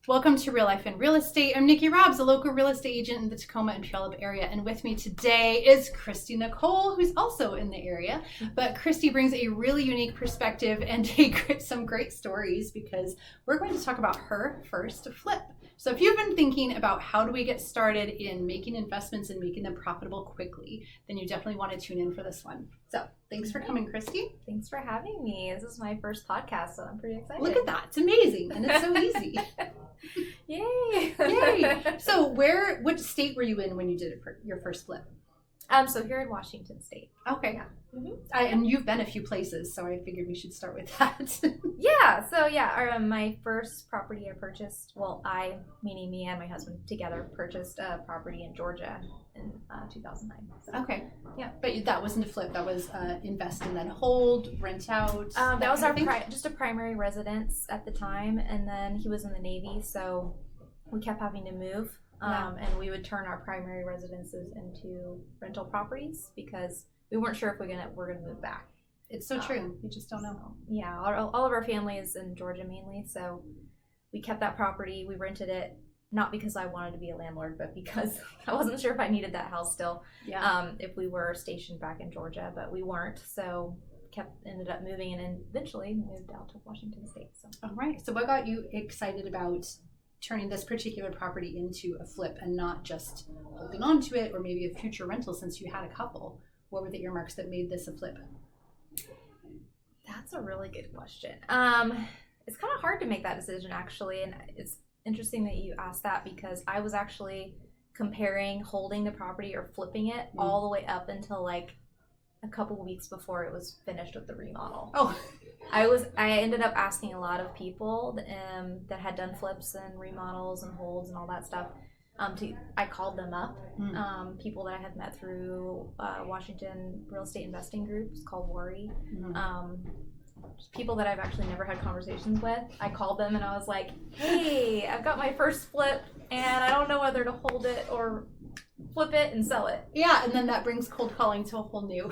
Welcome to Real Life in Real Estate. I'm Nickie Robbs, a local real estate agent in the Tacoma and Puyallup area. And with me today is Kristi Nicole, who's also in the area. But Kristi brings a really unique perspective and some great stories because we're going to talk about her first flip. So if you've been thinking about how do we get started in making investments and making them profitable quickly, then you definitely want to tune in for this one. So thanks for coming, Kristi. Thanks for having me. This is my first podcast, so I'm pretty excited. Look at that. It's amazing. And it's so easy. Yay! Yay! So which state were you in when you did it for your first flip? So here in Washington State. Okay. Yeah. Mm-hmm. And you've been a few places, so I figured we should start with that. My first property I purchased, meaning me and my husband together, purchased a property in Georgia in 2009. So. Okay. Yeah. But that wasn't a flip. That was invest and then hold, rent out. That was our just a primary residence at the time, and then he was in the Navy, so we kept having to move. And we would turn our primary residences into rental properties because we weren't sure if we're gonna move back. It's so true. You just don't know. So, yeah, all of our family is in Georgia mainly, so we kept that property. We rented it not because I wanted to be a landlord, but because I wasn't sure if I needed that house still. Yeah. If we were stationed back in Georgia, but we weren't, so ended up moving and eventually moved out to Washington State. So. All right. So what got you excited about turning this particular property into a flip and not just holding on to it or maybe a future rental since you had a couple? What were the earmarks that made this a flip? That's a really good question. It's kind of hard to make that decision actually, and it's interesting that you asked that because I was actually comparing holding the property or flipping it all the way up until like a couple weeks before it was finished with the remodel. Oh. I ended up asking a lot of people that had done flips and remodels and holds and all that stuff. I called them up, people that I had met through Washington real estate investing groups called Worry. People that I've actually never had conversations with. I called them and I was like, hey, I've got my first flip and I don't know whether to hold it or flip it and sell it. Yeah, and then that brings cold calling to a whole new.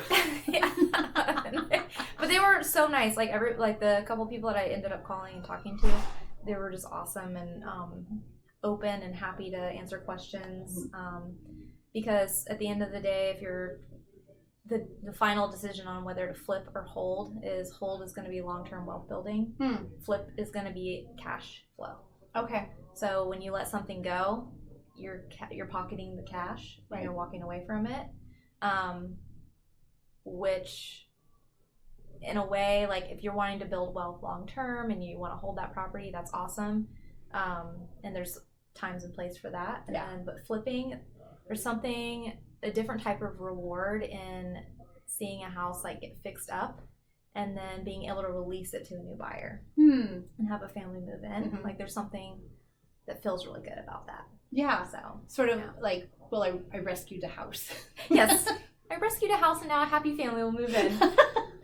But they were so nice. Like the couple people that I ended up calling and talking to, they were just awesome and open and happy to answer questions. Because at the end of the day, if you're the final decision on whether to flip or hold is going to be long-term wealth building. Flip is going to be cash flow. Okay. So when you let something go, you're pocketing the cash and you're walking away from it, which in a way, like if you're wanting to build wealth long term and you want to hold that property, that's awesome, and there's times and place for that. But flipping, there's a different type of reward in seeing a house like get fixed up and then being able to release it to a new buyer and have a family move in. Like there's something that feels really good about that. Yeah. So sort of like, well, I rescued a house. Yes. I rescued a house and now a happy family will move in.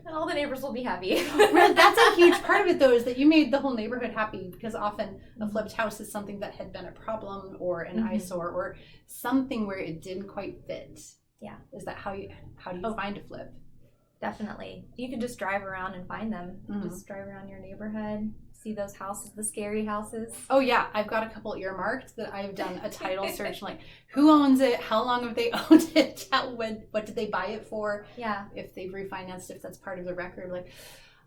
And all the neighbors will be happy. Well, that's a huge part of it though, is that you made the whole neighborhood happy because often a flipped house is something that had been a problem or an eyesore or something where it didn't quite fit. Yeah. Is that how do you find a flip? Definitely. You can just drive around and find them. Just drive around your neighborhood, see those houses, the scary houses. Oh yeah, I've got a couple earmarked that I've done a title search, like who owns it, how long have they owned it, what did they buy it for? Yeah. If they've refinanced, if that's part of the record, like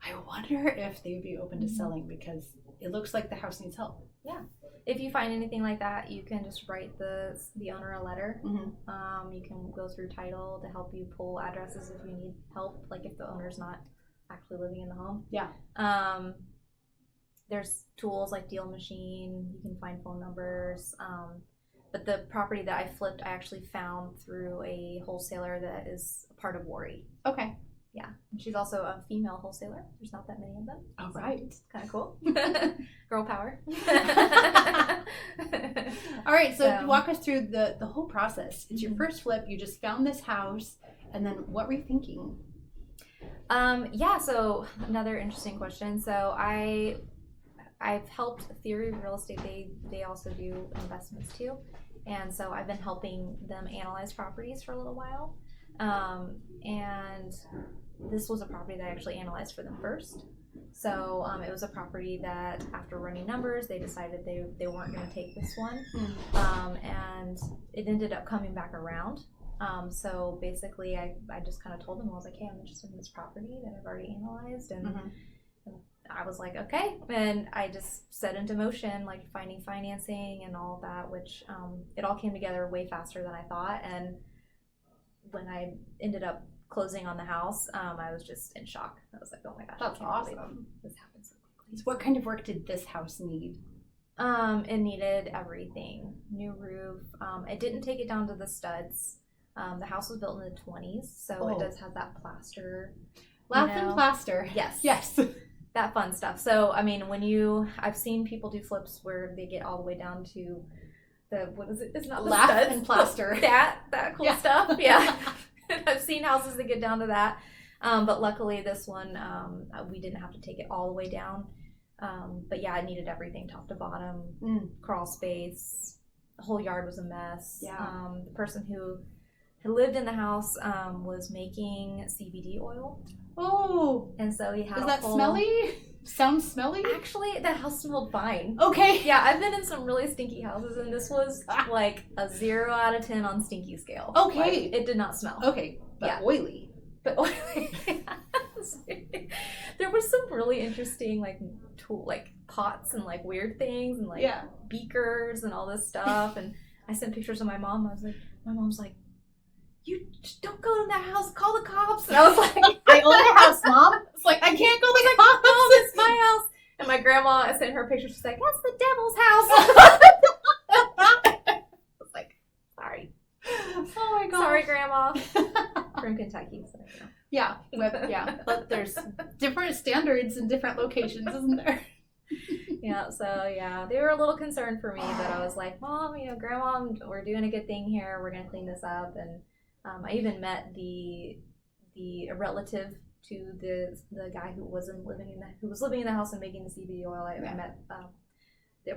I wonder if they would be open to selling because it looks like the house needs help. Yeah. If you find anything like that, you can just write the owner a letter. You can go through title to help you pull addresses if you need help, like if the owner's not actually living in the home. Yeah. There's tools like Deal Machine. You can find phone numbers. But the property that I flipped, I actually found through a wholesaler that is a part of Worry. Okay. Yeah. And she's also a female wholesaler. There's not that many of them. Oh, right. It's kind of cool. Girl power. All right. So walk us through the whole process. It's your first flip. You just found this house. And then what were you thinking? So another interesting question. So I've helped Theory Real Estate. They also do investments too. And so I've been helping them analyze properties for a little while. And this was a property that I actually analyzed for them first. So it was a property that after running numbers, they decided they weren't going to take this one. And it ended up coming back around. So basically I just kind of told them, I was like, hey, I'm interested in this property that I've already analyzed. And I was like, okay. And I just set into motion, like finding financing and all of that, which it all came together way faster than I thought. And when I ended up closing on the house, I was just in shock. I was like, oh my gosh, that's awesome. This happened so quickly. So what kind of work did this house need? It needed everything. New roof. It didn't take it down to the studs. The house was built in the 20s, so it does have that plaster. And plaster. Yes. Yes. That fun stuff. So, I mean, I've seen people do flips where they get all the way down to what is it? It's not the studs. And plaster. That cool stuff. Yeah. I've seen houses that get down to that. But luckily this one, we didn't have to take it all the way down. But yeah, it needed everything top to bottom, crawl space. The whole yard was a mess. Yeah. The person who had lived in the house was making CBD oil. Oh. And so he had Is that smelly? Sounds smelly? Actually, the house smelled fine. Okay. Yeah, I've been in some really stinky houses, and this was like a 0 out of 10 on stinky scale. Okay. Like, it did not smell. Okay, but oily. But oily. There was some really interesting like pots and like weird things and like beakers and all this stuff. And I sent pictures of my mom. My mom's like, you don't go in that house, call the cops. And I was like, I own the house, Mom. It's like, I can't go to the cops. Mom, it's my house. And my grandma, I sent her a picture. She's like, that's the devil's house. I was like, sorry. Oh my gosh. Sorry, Grandma. From Kentucky. So, you know. Yeah. But there's different standards in different locations, isn't there? Yeah, so they were a little concerned for me, but I was like, Mom, Grandma, we're doing a good thing here. We're going to clean this up. And I even met the relative to the guy who was living in the house and making the CBD oil. I met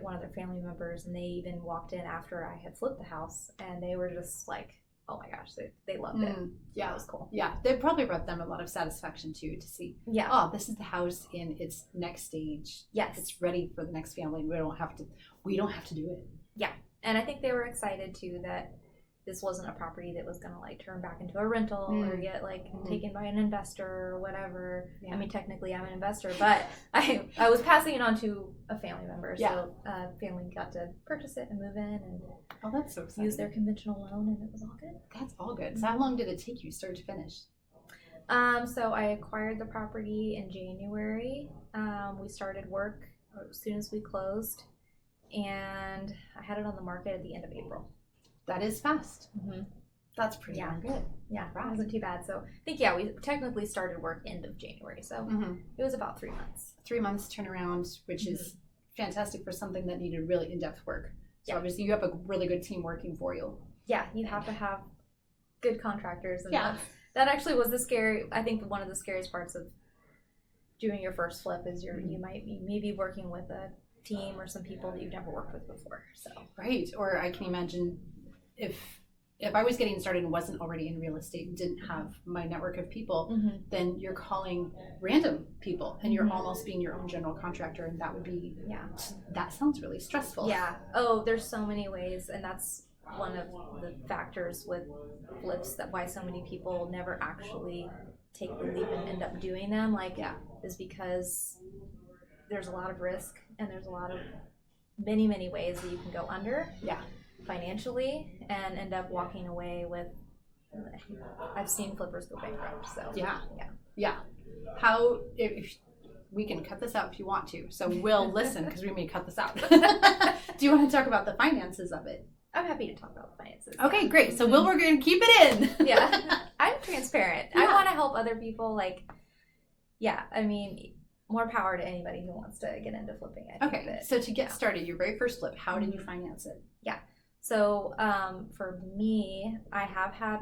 one of their family members, and they even walked in after I had flipped the house, and they were just like, oh my gosh, they loved it. Yeah, it was cool. Yeah, they probably brought them a lot of satisfaction too, to see, this is the house in its next stage. Yes, it's ready for the next family. We don't have to do it. Yeah, and I think they were excited too that this wasn't a property that was going to like turn back into a rental or get like taken by an investor or whatever. Yeah. I mean, technically I'm an investor, but I was passing it on to a family member. So family got to purchase it and move in and that's so exciting. Use their conventional loan, and it was all good. That's all good. So how long did it take you start to finish? So I acquired the property in January. We started work as soon as we closed, and I had it on the market at the end of April. That is fast. That's pretty good. Yeah, it wasn't too bad. So I think, we technically started work end of January. So it was about 3 months. 3 months turnaround, which is fantastic for something that needed really in-depth work. So obviously you have a really good team working for you. Yeah, you have to have good contractors. And that actually was I think one of the scariest parts of doing your first flip is you might be maybe working with a team or some people that you've never worked with before. So right. Or I can imagine if I was getting started and wasn't already in real estate and didn't have my network of people, then you're calling random people and you're almost being your own general contractor, and that would be that sounds really stressful. Yeah. Oh, there's so many ways, and that's one of the factors with flips that why so many people never actually take the leap and end up doing them. Is because there's a lot of risk and there's a lot of many ways that you can go under. Yeah. Financially and end up walking away with. I've seen flippers go bankrupt. So yeah. How if we can cut this out if you want to. So we'll listen because we may cut this out. Do you want to talk about the finances of it? I'm happy to talk about the finances. Okay, great. So we're going to keep it in. Yeah, I'm transparent. I want to help other people. I mean, more power to anybody who wants to get into flipping. So to get started, your very first flip, how did you finance it? Yeah. So for me, I have had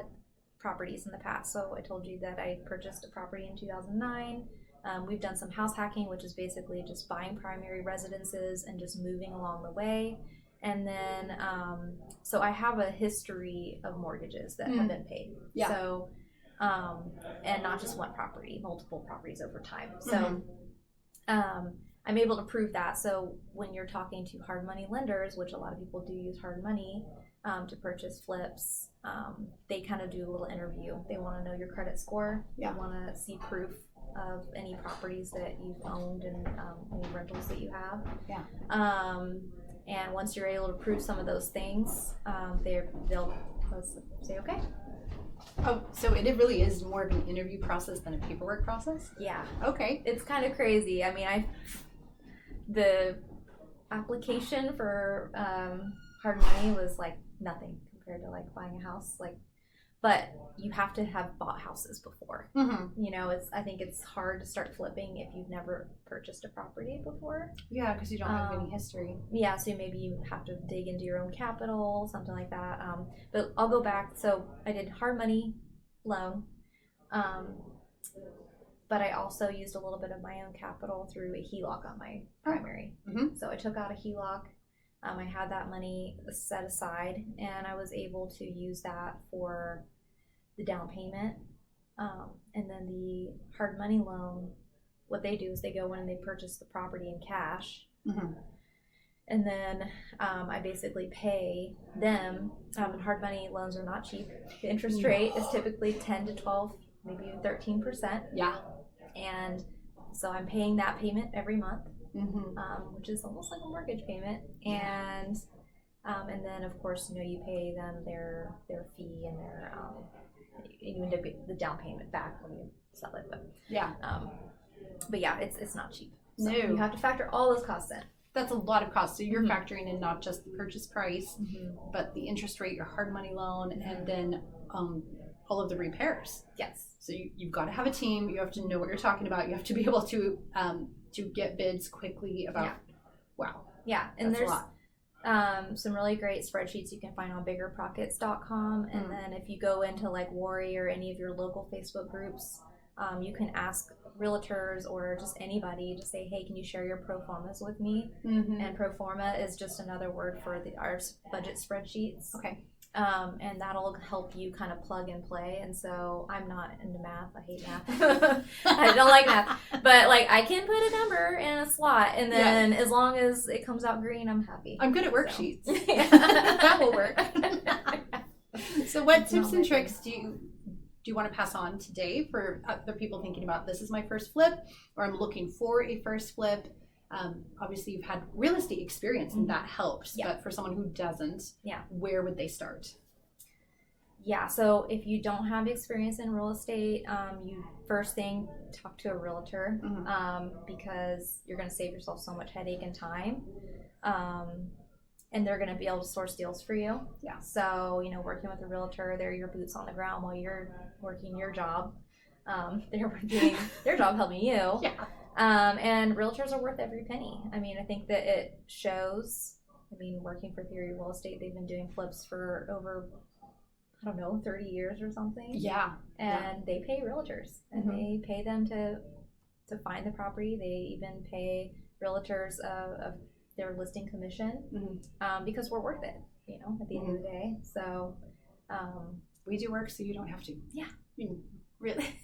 properties in the past. So I told you that I purchased a property in 2009. We've done some house hacking, which is basically just buying primary residences and just moving along the way. And then, so I have a history of mortgages that have been paid. Yeah. So, and not just one property, multiple properties over time. So I'm able to prove that. So when you're talking to hard money lenders, which a lot of people do use hard money to purchase flips, they kind of do a little interview. They want to know your credit score. Yeah. They want to see proof of any properties that you've owned and any rentals that you have. Yeah. And once you're able to prove some of those things, they'll say, okay. Oh, so it really is more of an interview process than a paperwork process? Yeah. Okay. It's kind of crazy. I mean, the application for hard money was like nothing compared to like buying a house. But you have to have bought houses before. Mm-hmm. You know, I think it's hard to start flipping if you've never purchased a property before. Yeah, because you don't have any history. Yeah, so maybe you have to dig into your own capital, something like that. But I'll go back. So I did hard money loan, but I also used a little bit of my own capital through a HELOC on my primary. Mm-hmm. So I took out a HELOC. I had that money set aside, and I was able to use that for the down payment. And then the hard money loan, what they do is they go in and they purchase the property in cash. Mm-hmm. And then I basically pay them. And hard money loans are not cheap. The interest rate is typically 10 to 12, maybe 13%. Yeah. And so I'm paying that payment every month. Mm-hmm. Which is almost like a mortgage payment, and then of course you pay them their fee and their you end up getting the down payment back when you sell it, but yeah, it's not cheap. So No, you have to factor all those costs in. That's a lot of costs. So you're factoring in not just the purchase price, but the interest rate, your hard money loan, and then all of the repairs. Yes. So you've got to have a team. You have to know what you're talking about. You have to be able to get bids quickly about. Yeah. Wow. Yeah, and that's there's a lot. Some really great spreadsheets you can find on biggerpockets.com, and then if you go into like Worry or any of your local Facebook groups, you can ask realtors or just anybody, just say, hey, can you share your pro formas with me? Mm-hmm. And pro forma is just another word for our budget spreadsheets. Okay. And that'll help you kind of plug and play. And so I'm not into math. I hate math. I don't like math. But like I can put a number in a slot, and then as long as it comes out green, I'm happy. I'm good at worksheets. So. That will work. So what tips and tricks do you want to pass on today for other people thinking about, this is my first flip, or I'm looking for a first flip? Obviously you've had real estate experience and that helps, but for someone who doesn't, where would they start? Yeah, so if you don't have experience in real estate, you first thing, talk to a realtor, because you're going to save yourself so much headache and time, and they're going to be able to source deals for you. Yeah. So, working with a realtor, they're your boots on the ground while you're working your job. They're doing their job helping you. Yeah. And realtors are worth every penny. I mean, I think that it shows. I mean, working for Theory Real Estate, they've been doing flips for over, 30 years or something. Yeah. And they pay realtors, and they pay them to find the property. They even pay realtors of their listing commission, because we're worth it, at the end of the day. So we do work so you don't have to. Yeah. I mean, really.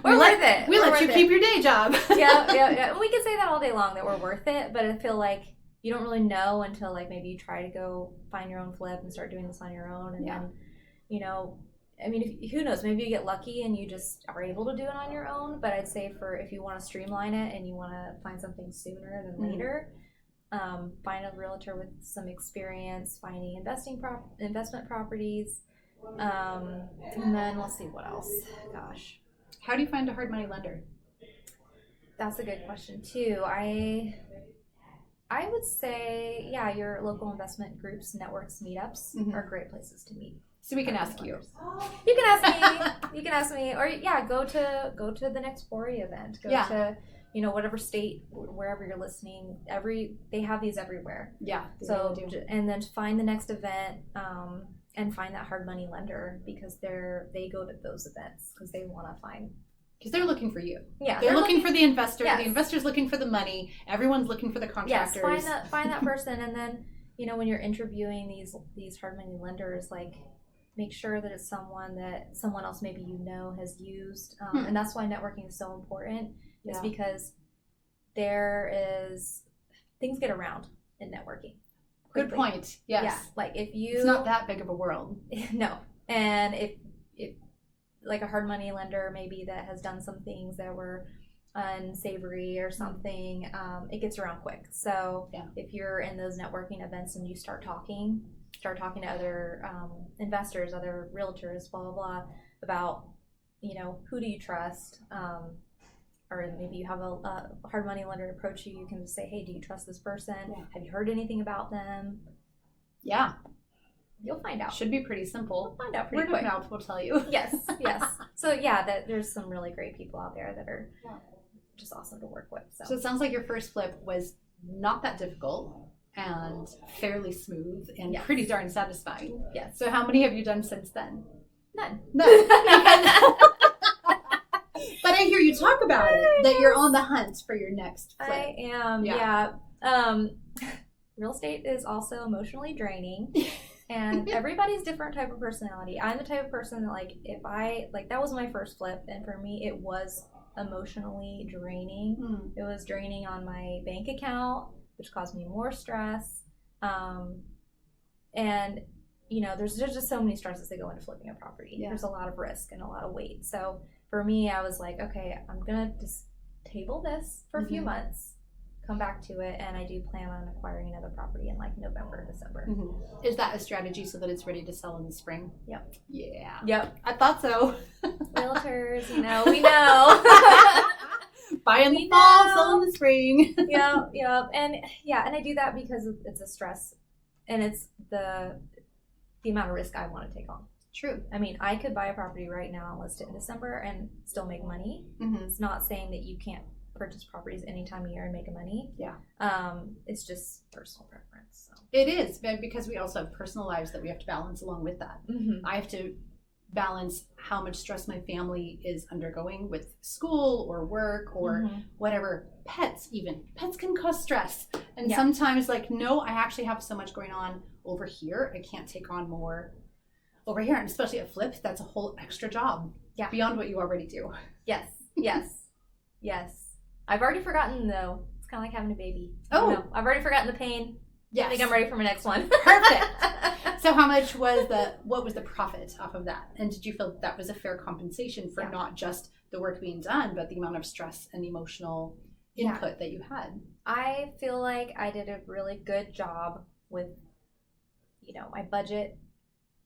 We're worth it. We let you keep your day job. Yeah. We can say that all day long, that we're worth it, but I feel like you don't really know until like maybe you try to go find your own flip and start doing this on your own, and then, I mean, who knows, maybe you get lucky and you just are able to do it on your own. But I'd say if you want to streamline it and you want to find something sooner than later, find a realtor with some experience finding investment properties. And then let's see what else. Gosh, how do you find a hard money lender? That's a good question too. I would say, your local investment groups, networks, meetups are great places to meet. So we can ask you. You can ask me. You can ask me, or go to the next Worry event. Go to whatever state, wherever you're listening. They have these everywhere. Yeah. So really and then find the next event. And find that hard money lender, because they go to those events because they want to find. Because they're looking for you. Yeah. They're looking for the investor. Yes. The investor's looking for the money. Everyone's looking for the contractors. Yes, find that person, and then when you're interviewing these hard money lenders, like make sure that it's someone else maybe has used, and that's why networking is so important. Is because things get around in networking. Good quickly. point. Yes. Yeah, like if you, it's not that big of a world. No, and if like a hard money lender maybe that has done some things that were unsavory or something, it gets around quick. So if you're in those networking events and you start talking to other investors, other realtors, blah blah blah, about, you know, who do you trust, or maybe you have a hard money lender approach you, you can just say, hey, do you trust this person? Have you heard anything about them? Yeah, you'll find out. Should be pretty simple. We'll find out pretty quick. Word of mouth will tell you. Yes. So there's some really great people out there that are just awesome to work with. So it sounds like your first flip was not that difficult and fairly smooth and pretty darn satisfying. Yes. So how many have you done since then? None. But I hear you talk about it, that you're on the hunt for your next flip. I am. Yeah. Real estate is also emotionally draining. And everybody's different type of personality. I'm the type of person that, like, if I, like, that was my first flip, and for me it was emotionally draining. It was draining on my bank account, which caused me more stress. And, you know, there's just so many stresses that go into flipping a property. There's a lot of risk and a lot of weight. So for me, I was like, okay, I'm going to just table this for a few months, come back to it, and I do plan on acquiring another property in like November, December. Is that a strategy so that it's ready to sell in the spring? Yep. Yeah. Yep. I thought so. Realtors, you know, we know. Buy in the fall, sell in the spring. Yeah. And I do that because it's a stress, and it's the amount of risk I want to take on. True. I mean, I could buy a property right now and list it in December and still make money. It's not saying that you can't purchase properties any time of year and make money. Yeah. It's just personal preference. So. It is, because we also have personal lives that we have to balance along with that. I have to balance how much stress my family is undergoing with school or work or whatever. Pets can cause stress. And sometimes, like, no, I actually have so much going on over here, I can't take on more over here. And especially a flip, that's a whole extra job beyond what you already do. Yes. I've already forgotten, though. It's kind of like having a baby. Oh. I've already forgotten the pain. Yes. I think I'm ready for my next one. Perfect. So how much was what was the profit off of that? And did you feel that was a fair compensation for not just the work being done, but the amount of stress and emotional input that you had? I feel like I did a really good job with, you know, my budget,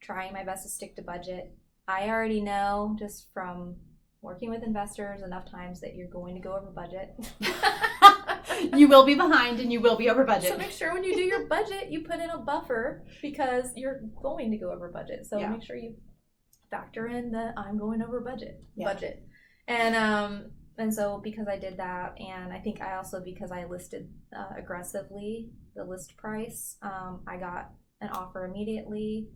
trying my best to stick to budget. I already know just from working with investors enough times that you're going to go over budget. You will be behind and you will be over budget. So make sure when you do your budget, you put in a buffer because you're going to go over budget. So make sure you factor in the I'm going over budget. And so because I did that, and I think I also, because I listed aggressively the list price, I got an offer immediately.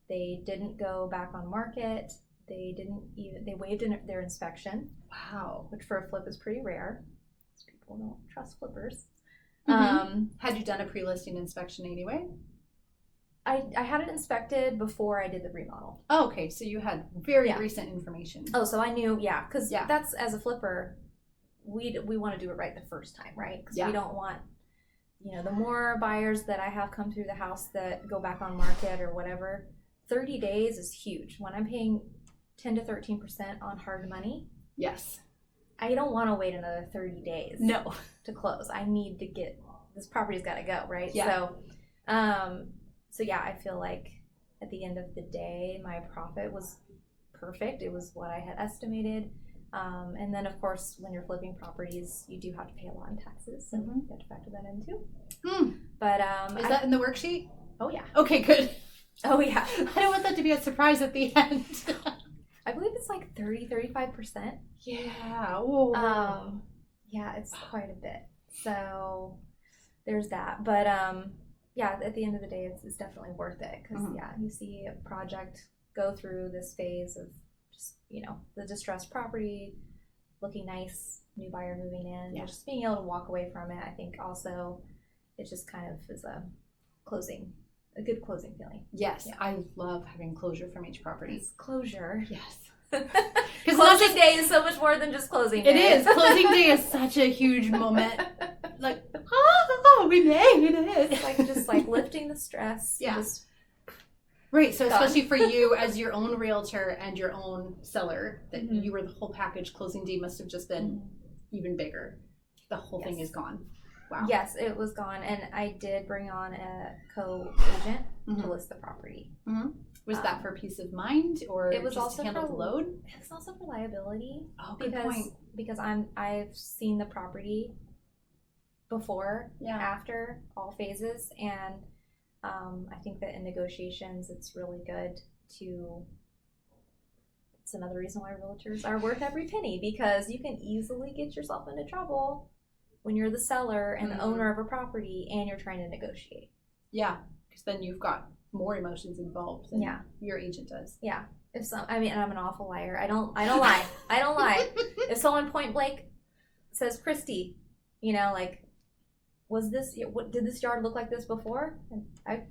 They didn't go back on market. They waived their inspection. Wow. Which for a flip is pretty rare. People don't trust flippers. Had you done a pre-listing inspection anyway? I had it inspected before I did the remodel. Oh, okay. So you had very recent information. Oh, so I knew, because that's, as a flipper, we want to do it right the first time, right? Because we don't want, you know, the more buyers that I have come through the house that go back on market or whatever, 30 days is huge. When I'm paying 10 to 13% on hard money. Yes. I don't want to wait another 30 days to close. I need to get, this property's got to go, right? Yeah. So I feel like at the end of the day, my profit was perfect. It was what I had estimated. And then, of course, when you're flipping properties, you do have to pay a lot in taxes. So you have to factor that in too. But is that in the worksheet? Oh, yeah. Okay, good. Oh, yeah. I don't want that to be a surprise at the end. I believe it's like 30-35%. Yeah. Ooh. It's quite a bit. So there's that. But at the end of the day, it's definitely worth it because you see a project go through this phase of just, you know, the distressed property looking nice, new buyer moving in, just being able to walk away from it. I think also it just kind of is a good closing feeling. Yes, I love having closure from each property. It's closure. Yes. Because closing day is so much more than just closing day. It is. Closing day is such a huge moment we made it. It's like just like lifting the stress. Yeah. Just Right. So done. especially for you as your own realtor and your own seller, that Mhm. you were the whole package. Closing deed must have just been even bigger. The whole thing Yes. is gone. Wow. Yes, it was gone, and I did bring on a co-agent to Mhm. list the property. Was that for peace of mind, or It was just also to handle for the load? It's also for liability Oh, good because point. I've seen the property before, Yeah. after all phases, and I think that in negotiations, it's really good to. It's another reason why realtors are worth every penny, because you can easily get yourself into trouble when you're the seller and the owner of a property and you're trying to negotiate. Yeah, because then you've got more emotions involved than Yeah. your agent does. Yeah. And I'm an awful liar. I don't lie. I don't lie. If someone point blank says, Kristi, like, did this yard look like this before? And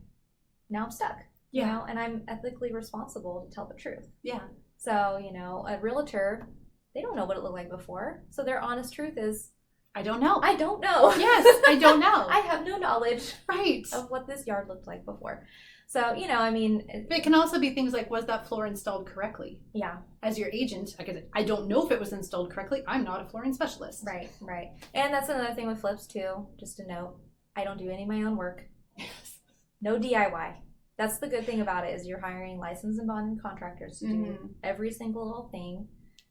now I'm stuck. Yeah. And I'm ethically responsible to tell the truth. Yeah. So, a realtor, they don't know what it looked like before. So their honest truth is, I don't know. I don't know. Yes, I don't know. I have no knowledge Right. of what this yard looked like before. So, It can also be things like, was that floor installed correctly? yeah. As your agent, I don't know if it was installed correctly. I'm not a flooring specialist. Right. And that's another thing with flips too, just to note, I don't do any of my own work. Yes. No DIY. That's the good thing about it, is you're hiring licensed and bonded contractors to do every single little thing.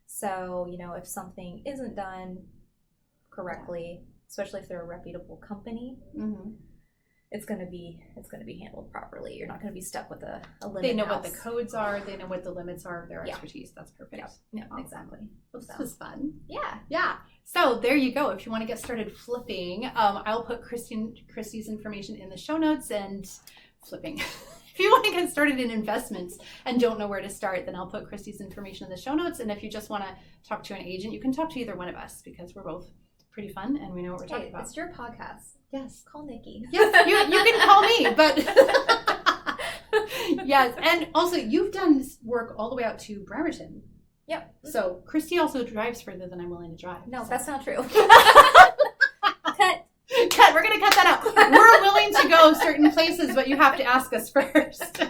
So, if something isn't done correctly, especially if they're a reputable company, it's gonna be handled properly. You're not gonna be stuck with a limit. They know house. what the codes are. They know what the limits are of their Yeah. expertise. That's perfect. Yeah, Awesome. exactly. Well, this So. was fun. Yeah. Yeah. So there you go. If you want to get started flipping, I'll put Kristi's information in the show notes, and flipping. If you want to get started in investments and don't know where to start, then I'll put Kristi's information in the show notes. And if you just want to talk to an agent, you can talk to either one of us, because we're both pretty fun and we know what we're talking about. It's your podcast. Yes. Call Nickie. Yes, you can call me, but yes. And also, you've done work all the way out to Bremerton. Yep. So Kristi also drives further than I'm willing to drive. No, so. that's not true. Cut. We're gonna cut that out. We're willing to go certain places, but you have to ask us first.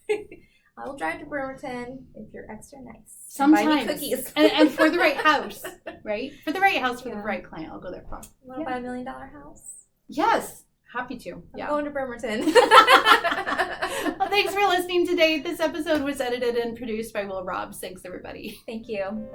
I will drive to Bremerton if you're extra nice. Sometimes. Buy me cookies. and for the right house, right? For the right house, for the Yeah. right client, I'll go there for. Want to buy $1 million house? Yes, happy to. I'm Yeah. going to Bremerton. Well, thanks for listening today. This episode was edited and produced by Will Robbs. Thanks, everybody. Thank you.